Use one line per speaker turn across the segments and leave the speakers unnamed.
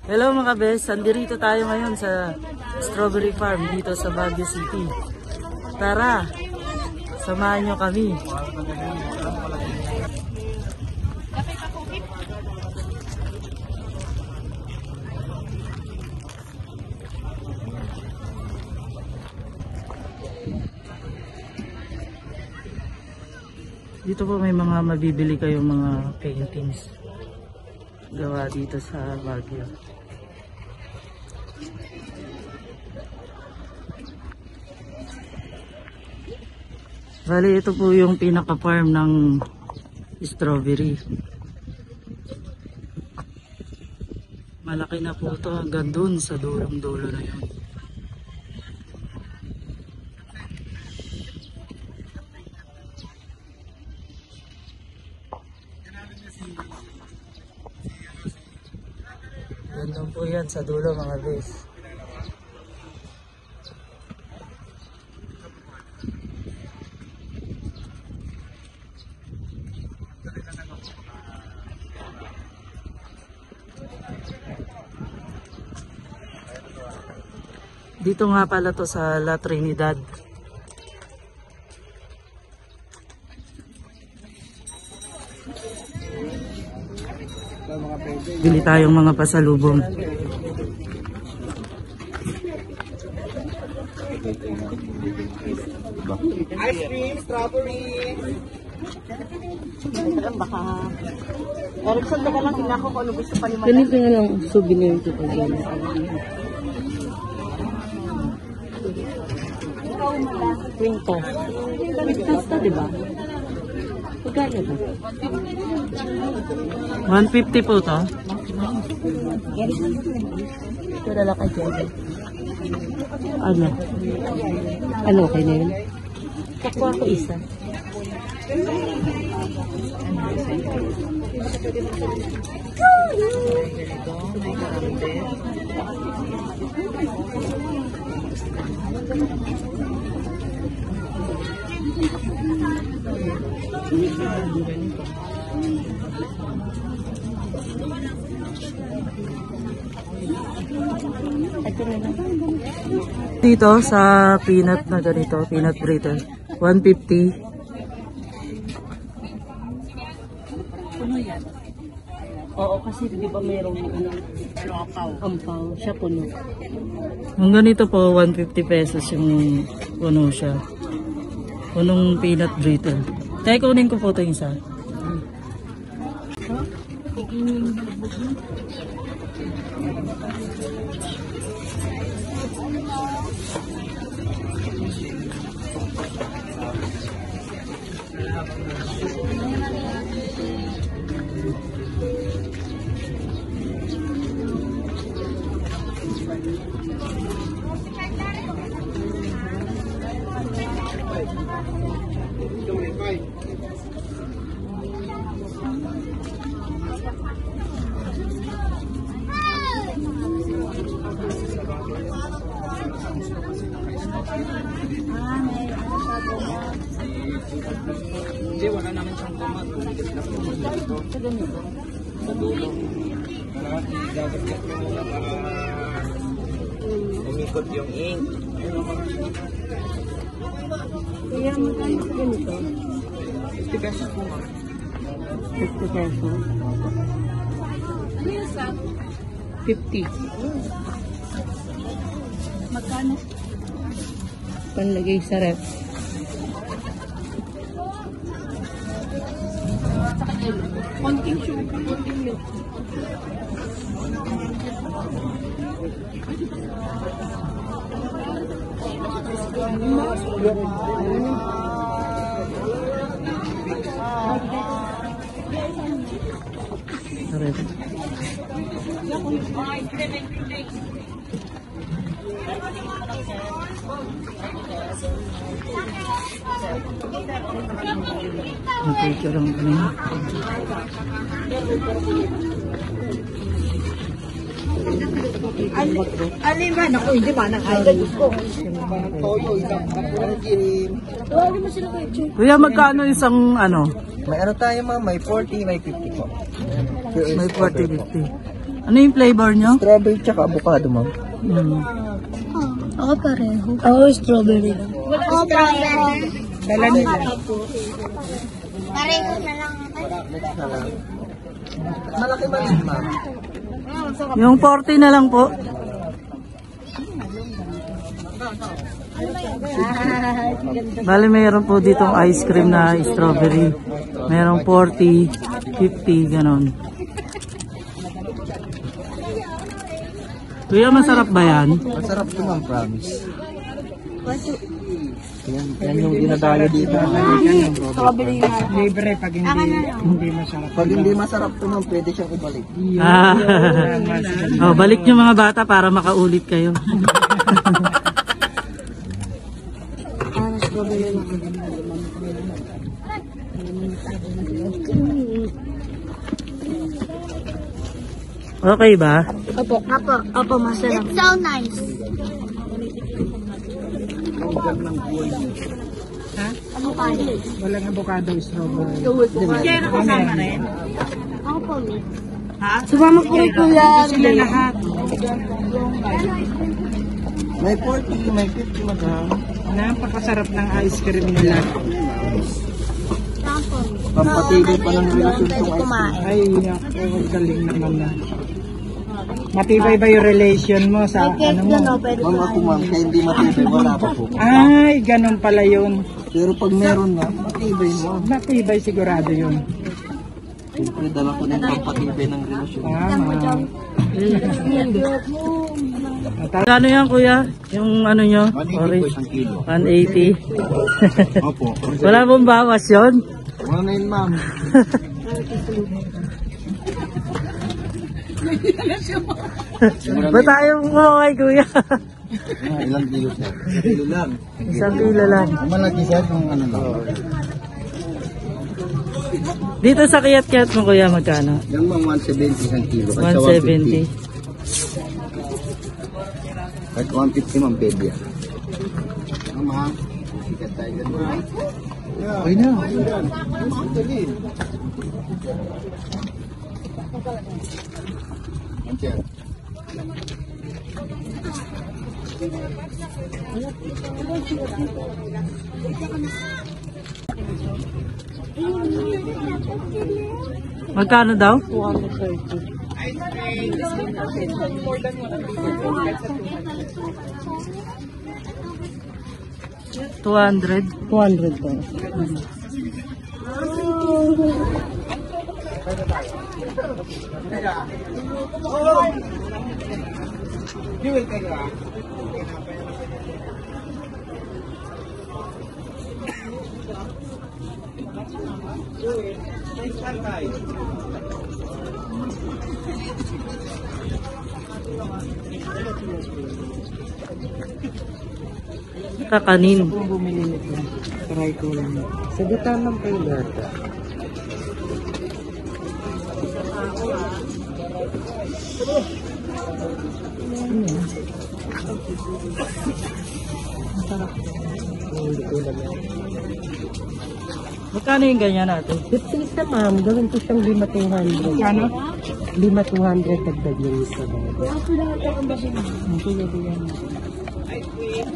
Hello mga bes, andirito tayo ngayon sa strawberry farm dito sa Baguio City. Tara, samahan nyo kami. Dito po may mga mabibili kayong mga paintings gawa dito sa Baguio. Bali, ito po yung pinaka-farm ng strawberry. Malaki na po ito hanggang dun sa dulong-dulo na yun. Gandun po yan sa dulo mga bes. Dito nga pala to sa La Trinidad. Bili tayong mga pasalubong.
Ice cream, strawberry.
Baka Erickson, taga lang tinako kung ano gusto pa ni Madam.
Ganito nga lang souvenir ito po dyan. Quinto. Quintas na diba? Pagkano ba? 150 po to. Ito na lang kay Jerry. Ano? Ano okay na yun? Kakuha ko isa. Dito sa peanut na ganito, peanut brittle, 150. Puno yan? Oo, kasi di ba mayroong ampaw, siya puno. Ang ganito po, 150 pesos yung puno siya. Punong peanut brittle. Kaya kunin ko po ito yung isa.
Hindi, wala naman siyang tomat.
Sa ganito.
Sa dulo. Gagawin ko muna para umikot yung ink.
Kaya magkano sa ganito?
50 pesos po nga.
50 pesos. Ano yung sa? 50. Magkano? Panlagay sa ref. Konting sugar, konting milk.
Ang picture lang kanina.
Alin ba? Naku, hindi ba? Nakailan ko.
Toyo, isang kapurang kirim.
Tawagin mo sila kayo, Chu.
Kuya, magkano isang ano?
May ano tayo ma'am, may 40, may 50 po.
May 40-50. Ano yung flavor nyo?
Strawberry tsaka avocado, ma'am.
Ako pareho. Ako strawberry lang. Ako pareho.
Dala nila.
Pareho na lang.
Malaki ba yun, ma'am?
Yung 40 na lang po. Bali mayroon po ditong ice cream na strawberry. Mayroong 40, 50, ganon. Kuya, masarap ba yan?
Masarap ito, ma'am, promise. Yan yung dinadayo dito.
Strawberry na.
Libre pag hindi masarap.
Pag hindi masarap ito, ma'am, pwede siyang ibalik.
Ah. Oh, balik nyo mga bata para makaulit kayo. Okay ba?
Opo, masarap. It's so nice.
Ha?
Avocado.
Walang avocado, strawberry.
Kaya nakasama rin?
Ako po, miss.
Ha?
Sumama po rin kuya.
Sila lahat.
May 40, may 50, madam.
Napakasarap ng ice cream nila.
Ako.
Pampatibay pa ng relasyon itong ice cream.
Ay, ako, galing naman na. Matibay ba yung relation mo sa ano mo?
Ma'am, ako, ma'am, kaya hindi matibay, wala pa po.
Ay, ganun pala yun.
Pero pag meron na, matibay mo.
Matibay sigurado yun.
Siyempre, dala ko na yung pampatibay ng relasyon.
Tama.
Kano yan kuya? Yung ano nyo?
180 po
Orange?
isang kilo.
180.
Opo.
Wala pong bawas yun?
Ano na yun, ma'am?
Ba't tayo kumaway kuya?
Ilang kilo, sir? Kilo lang.
Isang kilo lang.
Malaki, sir, kung ano lang.
Dito sa kiyat-kiyat mo kuya magkano?
Yung mga 170 isang kilo. Kahit sa
170.
150. Kahit 150, ma'am, pwede yan. Ano, ma'am? Sikat tayo dyan, ma'am. Okay na. Antiyan.
Magkano daw? 200. 200 daw. Kakanin.
Kung bumili nito, try ko lang. Sa gitna lang kayo data.
Magkano yung ganyan natin?
50 isa, ma'am. Gawin ko siyang 5,200. Ano? 5,200 dagdag yung isa.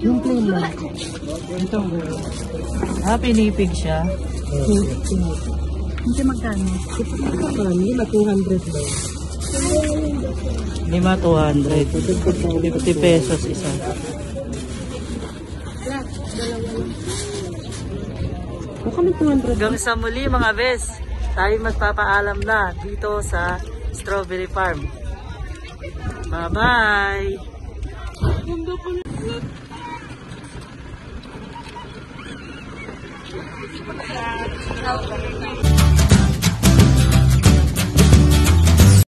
Yung plain lang.
Ito. Pinipig siya.
Hindi magkano? 5,200 daw.
5,200. 50 pesos isa. Hanggang sa muli mga bes, tayo magpapaalam na dito sa Strawberry Farm. Bye-bye!